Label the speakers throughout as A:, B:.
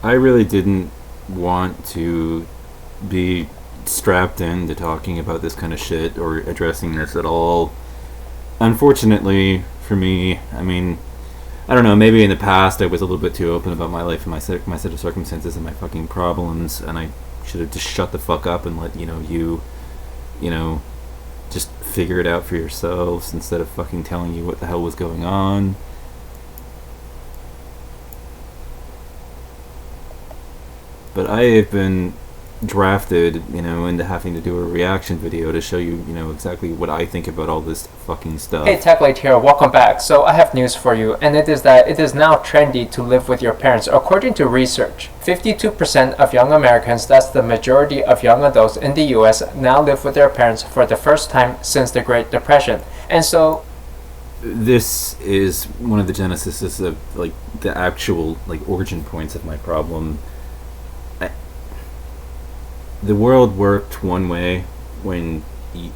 A: I really didn't want to be strapped into talking about this kind of shit or addressing this at all. Unfortunately for me, I mean, I don't know, maybe in the past I was a little bit too open about my life and my set of circumstances and my fucking problems, and I should have just shut the fuck up and let, you know, just figure it out for yourselves instead of fucking telling you what the hell was going on. But I have been drafted, into having to do a reaction video to show you, exactly what I think about all this fucking stuff.
B: Hey, TechLight here, welcome back. So I have news for you, and it is that it is now trendy to live with your parents. According to research, 52% of young Americans, that's the majority of young adults in the US, now live with their parents for the first time since the Great Depression. And so
A: this is one of the genesis of, like, the actual, like, origin points of my problem. The world worked one way when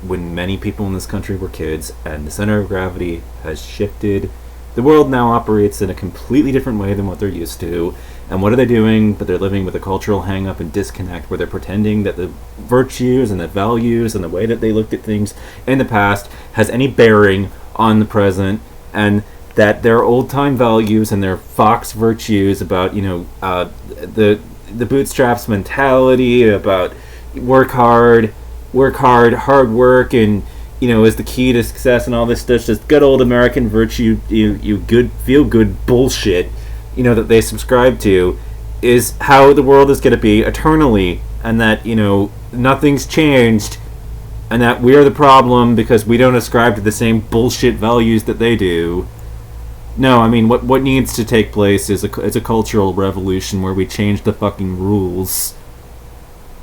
A: many people in this country were kids, and the center of gravity has shifted. The world now operates in a completely different way than what they're used to. And what are they doing? But they're living with a cultural hang-up and disconnect where they're pretending that the virtues and the values and the way that they looked at things in the past has any bearing on the present, and that their old-time values and their Fox virtues about, the bootstraps mentality about hard work, and is the key to success and all this stuff, just good old American virtue, you good feel good bullshit, that they subscribe to, is how the world is going to be eternally, and that nothing's changed, and that we're the problem because we don't ascribe to the same bullshit values that they do. No, I mean, what needs to take place is a cultural revolution where we change the fucking rules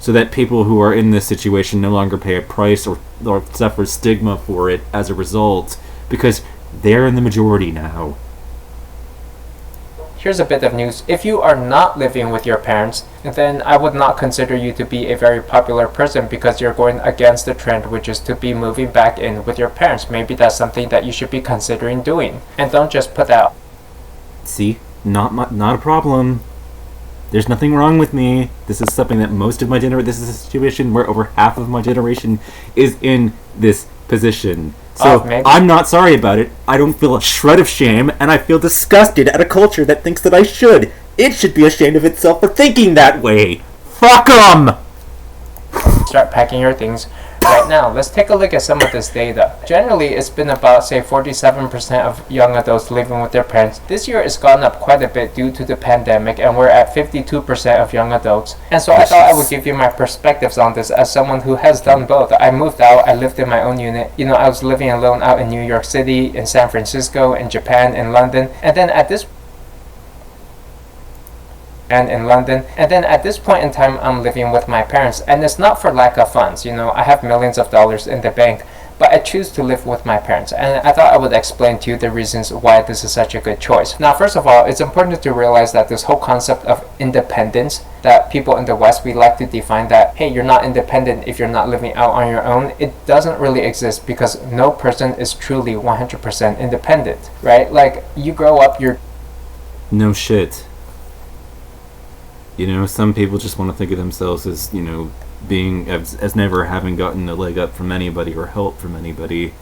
A: so that people who are in this situation no longer pay a price or suffer stigma for it as a result, because they're in the majority now.
B: here's a bit of news. If you are not living with your parents, then I would not consider you to be a very popular person because you're going against the trend, which is to be moving back in with your parents. Maybe that's something that you should be considering doing. And don't just put that.
A: See? Not a problem. There's nothing wrong with me. This is something that most of my this is a situation where over half of my generation is in this position. So I'm not sorry about it. I don't feel a shred of shame, and I feel disgusted at a culture that thinks that I should. It should be ashamed of itself for thinking that way. Fuck 'em!
B: Start packing your things right now. Let's take a look at some of this data. Generally, it's been about, say, 47% of young adults living with their parents. This year, it's gone up quite a bit due to the pandemic, and we're at 52% of young adults. And so I thought I would give you my perspectives on this as someone who has done both. I moved out, I lived in my own unit. I was living alone out in New York City, in San Francisco, in Japan, in London. And then at this point in time, I'm living with my parents, and it's not for lack of funds. I have millions of dollars in the bank, but I choose to live with my parents, and I thought I would explain to you the reasons why this is such a good choice. Now, first of all, it's important to realize that this whole concept of independence, that people in the West, we like to define that, hey, you're not independent if you're not living out on your own. It doesn't really exist because no person is truly 100% independent, right? Like, you grow up, you're...
A: No shit. Some people just want to think of themselves as, being as never having gotten a leg up from anybody or help from anybody.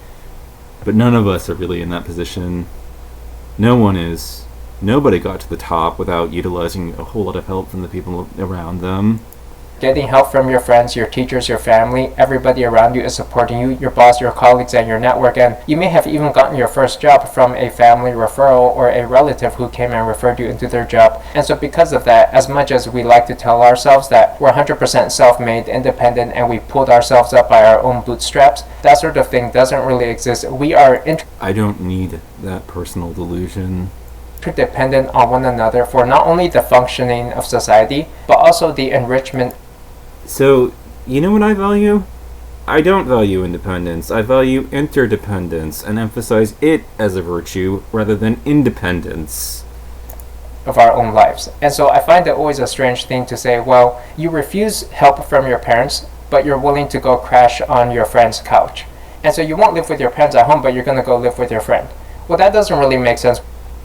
A: But none of us are really in that position. No one is. Nobody got to the top without utilizing a whole lot of help from the people around them.
B: Getting help from your friends, your teachers, your family, everybody around you is supporting you, your boss, your colleagues, and your network. And you may have even gotten your first job from a family referral or a relative who came and referred you into their job. And so because of that, as much as we like to tell ourselves that we're 100% self-made, independent, and we pulled ourselves up by our own bootstraps, that sort of thing doesn't really exist. We are
A: I don't need that personal delusion.
B: Interdependent on one another for not only the functioning of society, but also the enrichment.
A: So, you know what I value? I don't value independence. I value interdependence and emphasize it as a virtue rather than independence
B: of our own lives. And so I find it always a strange thing to say, well, you refuse help from your parents, but you're willing to go crash on your friend's couch. And so you won't live with your parents at home, but you're going to go live with your friend. Well, that doesn't really make sense.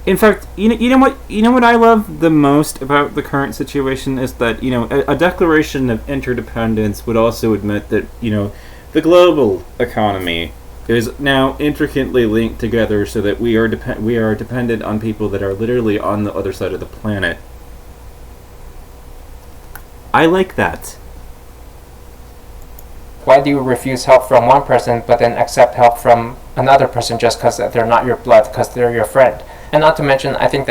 A: In fact, you know what I love the most about the current situation is that a declaration of interdependence would also admit that the global economy is now intricately linked together, so that we are dependent on people that are literally on the other side of the planet. I like that.
B: Why do you refuse help from one person but then accept help from another person just because they're not your blood, because they're your friend? And not to mention, I think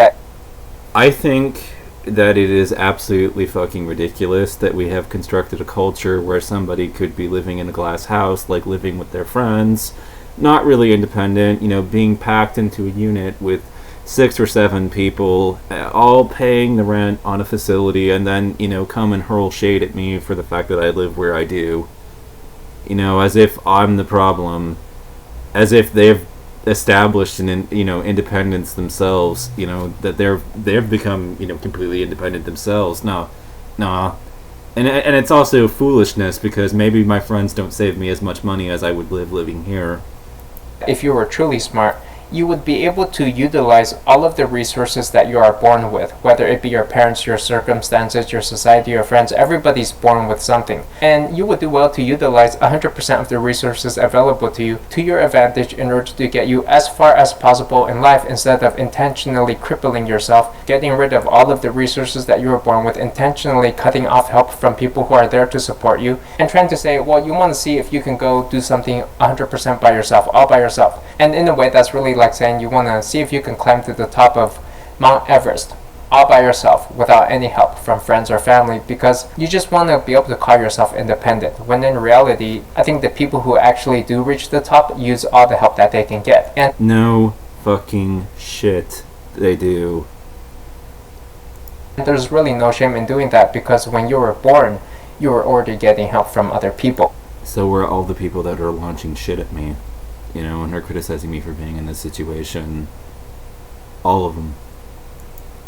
B: that
A: it is absolutely fucking ridiculous that we have constructed a culture where somebody could be living in a glass house, like living with their friends, not really independent, being packed into a unit with 6 or 7 people, all paying the rent on a facility, and then, come and hurl shade at me for the fact that I live where I do. As if I'm the problem, as if they've established an independence themselves, that they've become completely independent themselves. No, nah. And it's also foolishness, because maybe my friends don't save me as much money as I would living here.
B: if you were truly smart, you would be able to utilize all of the resources that you are born with, whether it be your parents, your circumstances, your society, your friends. Everybody's born with something. And you would do well to utilize 100% of the resources available to you to your advantage in order to get you as far as possible in life, instead of intentionally crippling yourself, getting rid of all of the resources that you were born with, intentionally cutting off help from people who are there to support you, and trying to say, well, you want to see if you can go do something 100% by yourself, all by yourself. And in a way, that's really like saying you want to see if you can climb to the top of Mount Everest all by yourself without any help from friends or family, because you just want to be able to call yourself independent, when in reality, I think the people who actually do reach the top use all the help that they can get. And
A: no fucking shit, they do.
B: There's really no shame in doing that, because when you were born, you were already getting help from other people.
A: So were all the people that are launching shit at me, and are criticizing me for being in this situation. All of them.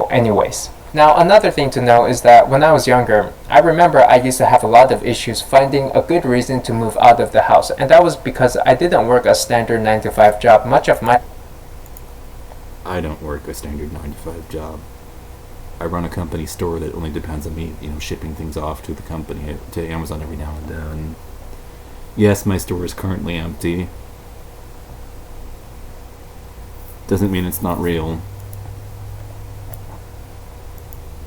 B: Anyways, now another thing to know is that when I was younger, I remember I used to have a lot of issues finding a good reason to move out of the house, and that was because I didn't work a standard 9-to-5 job.
A: I don't work a standard 9-to-5 job. I run a company store that only depends on me, shipping things off to the company, to Amazon every now and then. Yes, my store is currently empty. Doesn't mean it's not real.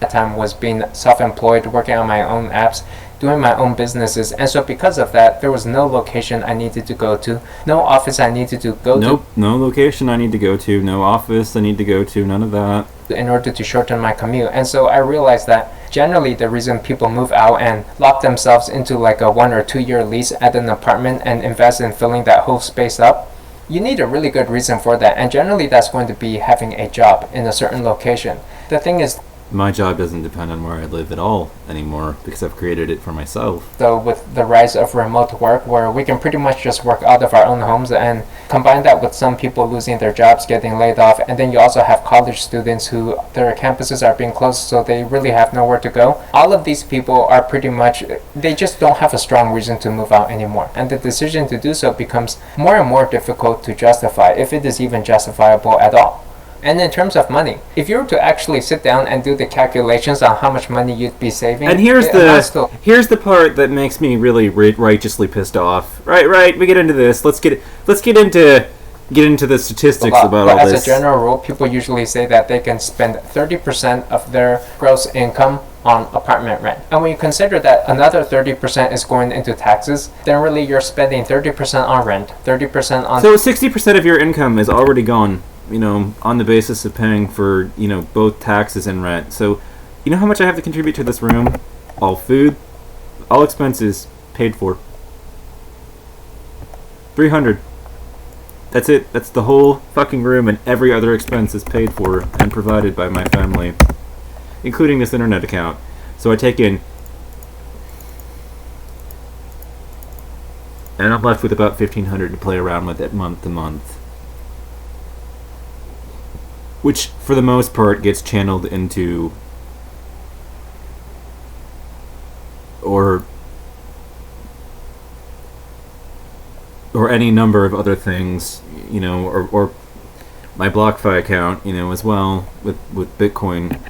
B: That time was being self-employed, working on my own apps, doing my own businesses, and so because of that, there was no location I needed to go to, no office I needed to go to.
A: Nope, no location I need to go to, no office I need to go to, none of that.
B: In order to shorten my commute. And so I realized that generally the reason people move out and lock themselves into like a 1 or 2 year lease at an apartment and invest in filling that whole space up, you need a really good reason for that, and generally that's going to be having a job in a certain location. The thing is,
A: my job doesn't depend on where I live at all anymore, because I've created it for myself.
B: So with the rise of remote work, where we can pretty much just work out of our own homes, and combine that with some people losing their jobs, getting laid off, and then you also have college students who their campuses are being closed, so they really have nowhere to go. All of these people are pretty much, they just don't have a strong reason to move out anymore. And the decision to do so becomes more and more difficult to justify, if it is even justifiable at all. And in terms of money, if you were to actually sit down and do the calculations on how much money you'd be saving,
A: and here's the part that makes me really righteously pissed off. Right. We get into this. Let's get into the statistics about all
B: this.
A: As
B: a general rule, people usually say that they can spend 30% of their gross income on apartment rent. And when you consider that another 30% is going into taxes, then really you're spending 30% on rent, 30% on...
A: So 60% of your income is already gone, on the basis of paying for, both taxes and rent. So, you know how much I have to contribute to this room? All food, all expenses, paid for. $300. That's it. That's the whole fucking room, and every other expense is paid for and provided by my family, including this internet account. So I take in, and I'm left with about $1,500 to play around with it month to month, which for the most part gets channeled into or any number of other things, or my BlockFi account, as well with Bitcoin.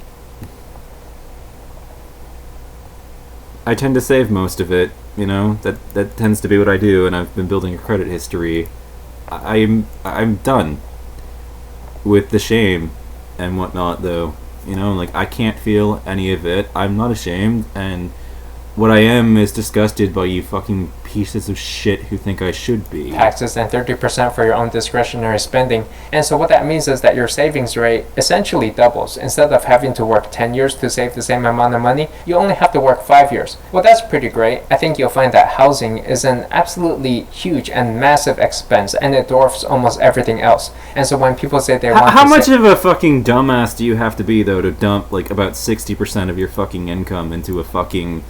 A: I tend to save most of it. That tends to be what I do, and I've been building a credit history. I'm done with the shame and whatnot, though. I can't feel any of it. I'm not ashamed, and what I am is disgusted by you fucking pieces of shit who think I should be.
B: Taxes and 30% for your own discretionary spending. And so what that means is that your savings rate essentially doubles. Instead of having to work 10 years to save the same amount of money, you only have to work 5 years. Well, that's pretty great. I think you'll find that housing is an absolutely huge and massive expense, and it dwarfs almost everything else. And so when people say they want
A: How much of a fucking dumbass do you have to be, though, to dump like about 60% of your fucking income into a fucking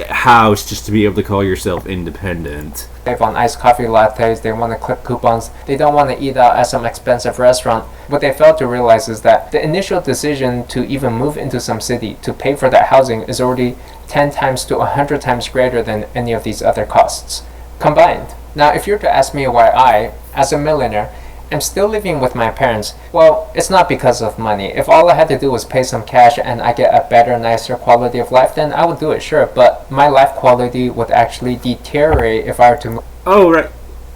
A: house just to be able to call yourself independent?
B: Save on iced coffee lattes, they want to clip coupons, they don't want to eat out at some expensive restaurant. What they fail to realize is that the initial decision to even move into some city to pay for that housing is already 10 times to 100 times greater than any of these other costs combined. Now, if you're to ask me why I, as a millionaire, am still living with my parents, well, it's not because of money. If all I had to do was pay some cash and I get a better, nicer quality of life, then I would do it, sure. But my life quality would actually deteriorate if I were to move.
A: Oh,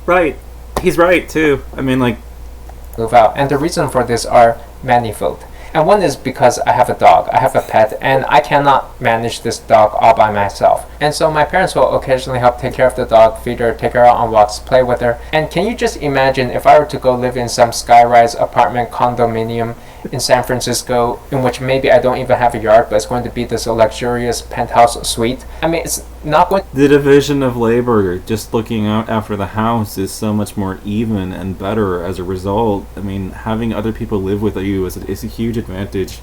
A: right. He's right, too.
B: Move out. And the reason for this are manifold. And one is because I have a dog, I have a pet, and I cannot manage this dog all by myself. And so my parents will occasionally help take care of the dog, feed her, take her out on walks, play with her. And can you just imagine if I were to go live in some skyrise apartment condominium in San Francisco, in which maybe I don't even have a yard, but it's going to be this luxurious penthouse suite? It's not going.
A: The division of labor, just looking out after the house, is so much more even and better as a result. Having other people live with you is a huge advantage,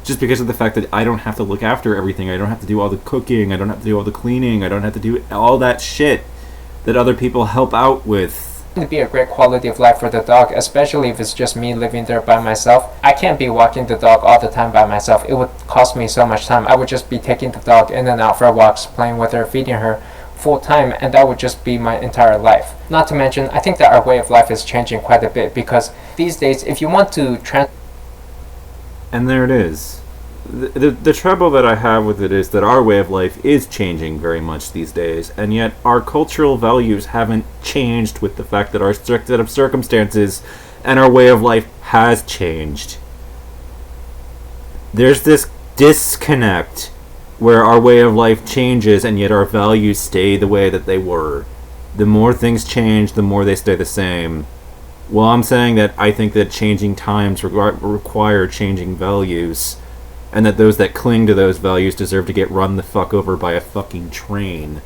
A: just because of the fact that I don't have to look after everything. I don't have to do all the cooking. I don't have to do all the cleaning. I don't have to do all that shit that other people help out with.
B: To be a great quality of life for the dog, especially if it's just me living there by myself. I can't be walking the dog all the time by myself. It would cost me so much time. I would just be taking the dog in and out for walks, playing with her, feeding her full time, and that would just be my entire life. Not to mention, I think that our way of life is changing quite a bit, because these days, if you want to
A: and there it is. The trouble that I have with it is that our way of life is changing very much these days, and yet our cultural values haven't changed with the fact that our strict set of circumstances and our way of life has changed. There's this disconnect where our way of life changes and yet our values stay the way that they were. The more things change, the more they stay the same. Well, I'm saying that I think that changing times require changing values, and that those that cling to those values deserve to get run the fuck over by a fucking train.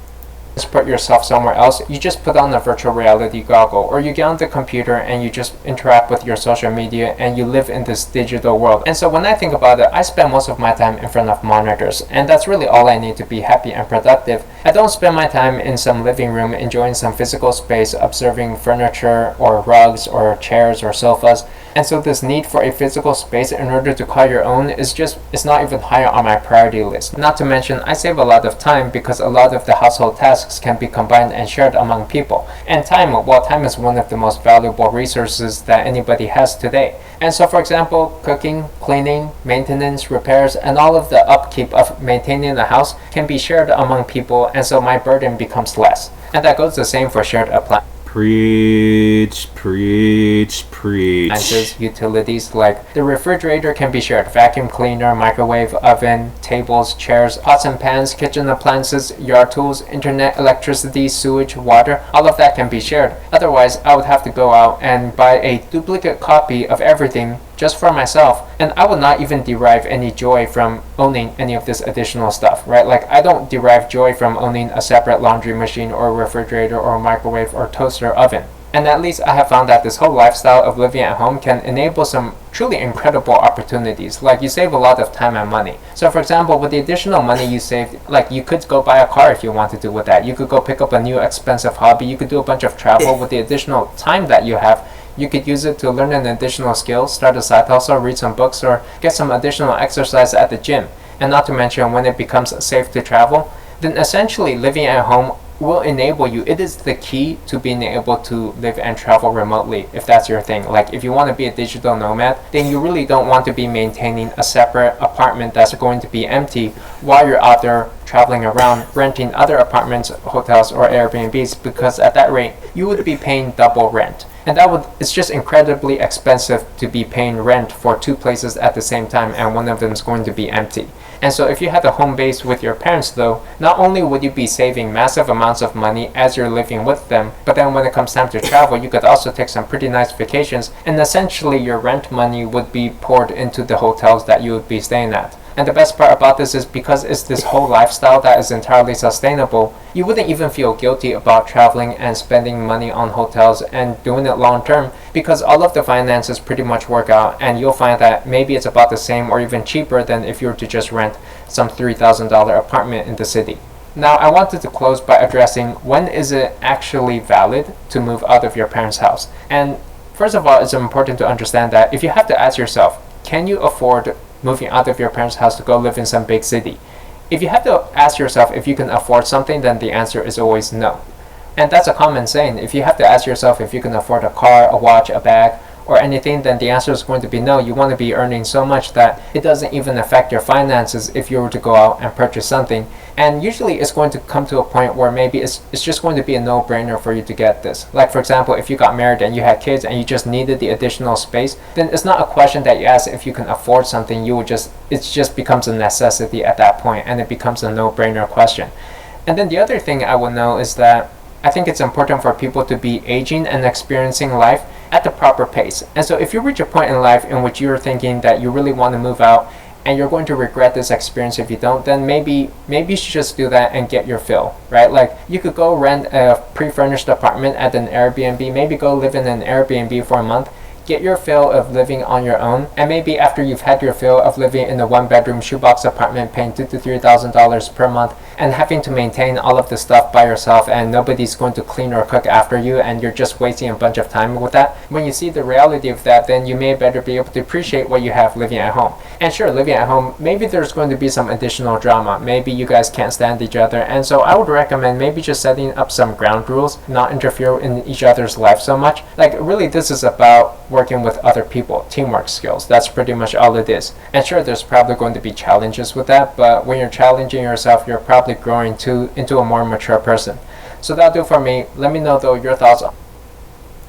B: Put yourself somewhere else, you just put on a virtual reality goggle, or you get on the computer and you just interact with your social media and you live in this digital world. And so when I think about it, I spend most of my time in front of monitors, and that's really all I need to be happy and productive. I don't spend my time in some living room enjoying some physical space, observing furniture or rugs or chairs or sofas. And so this need for a physical space in order to call your own it's not even higher on my priority list. Not to mention, I save a lot of time because a lot of the household tasks can be combined and shared among people. And time is one of the most valuable resources that anybody has today. And so, for example, cooking, cleaning, maintenance, repairs, and all of the upkeep of maintaining the house can be shared among people, and so my burden becomes less. And that goes the same for shared appliances.
A: Preach.
B: Utilities like the refrigerator can be shared, vacuum cleaner, microwave, oven, tables, chairs, pots and pans, kitchen appliances, yard tools, internet, electricity, sewage, water, all of that can be shared. Otherwise, I would have to go out and buy a duplicate copy of everything just for myself, and I would not even derive any joy from owning any of this additional stuff, right? Like, I don't derive joy from owning a separate laundry machine or refrigerator or microwave or toaster oven. And at least I have found that this whole lifestyle of living at home can enable some truly incredible opportunities. Like, you save a lot of time and money. So for example, with the additional money you saved, like, you could go buy a car if you wanted to with that. You could go pick up a new expensive hobby. You could do a bunch of travel with the additional time that you have. You could use it to learn an additional skill, start a side hustle, read some books, or get some additional exercise at the gym. And not to mention, when it becomes safe to travel, then essentially living at home will enable you. It is the key to being able to live and travel remotely, if that's your thing. Like if you want to be a digital nomad, then you really don't want to be maintaining a separate apartment that's going to be empty while you're out there traveling around renting other apartments, hotels, or Airbnbs, because at that rate you would be paying double rent. And it's just incredibly expensive to be paying rent for two places at the same time, and one of them is going to be empty. And so if you had a home base with your parents though, not only would you be saving massive amounts of money as you're living with them, but then when it comes time to travel, you could also take some pretty nice vacations, and essentially your rent money would be poured into the hotels that you would be staying at. And the best part about this is because it's this whole lifestyle that is entirely sustainable, you wouldn't even feel guilty about traveling and spending money on hotels and doing it long term, because all of the finances pretty much work out, and you'll find that maybe it's about the same or even cheaper than if you were to just rent some $3,000 apartment in the city. Now, I wanted to close by addressing when is it actually valid to move out of your parents' house. And first of all, it's important to understand that if you have to ask yourself, can you afford moving out of your parents' house to go live in some big city? If you have to ask yourself if you can afford something, then the answer is always no. And that's a common saying. If you have to ask yourself if you can afford a car, a watch, a bag, or anything, then the answer is going to be no. You want to be earning so much that it doesn't even affect your finances if you were to go out and purchase something. And usually it's going to come to a point where maybe it's just going to be a no-brainer for you to get this. Like for example, if you got married and you had kids and you just needed the additional space, then it's not a question that you ask if you can afford something. It just becomes a necessity at that point, and it becomes a no-brainer question. And then the other thing I would know is that I think it's important for people to be aging and experiencing life at the proper pace. And so if you reach a point in life in which you're thinking that you really want to move out and you're going to regret this experience if you don't, then maybe you should just do that and get your fill, right? Like you could go rent a pre-furnished apartment at an Airbnb, maybe go live in an Airbnb for a month, get your fill of living on your own, and maybe after you've had your fill of living in a one-bedroom shoebox apartment paying $2,000 to $3,000 per month and having to maintain all of the stuff by yourself, and nobody's going to clean or cook after you, and you're just wasting a bunch of time with that. When you see the reality of that, then you may better be able to appreciate what you have living at home. And sure, living at home, maybe there's going to be some additional drama. Maybe you guys can't stand each other, and so I would recommend maybe just setting up some ground rules, not interfere in each other's life so much. Like really, this is about working with other people, teamwork skills. That's pretty much all it is. And sure, there's probably going to be challenges with that, but when you're challenging yourself, you're probably growing into a more mature person. So that'll do for me. Let me know though your thoughts.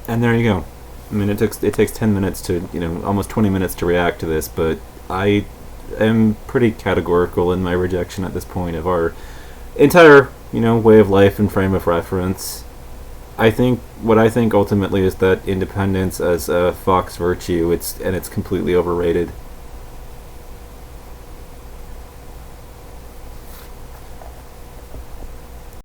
A: And there you go. I mean, it takes 10 minutes to, almost 20 minutes to react to this, but I am pretty categorical in my rejection at this point of our entire, way of life and frame of reference. What I think ultimately is that independence as a Fox virtue, it's completely overrated.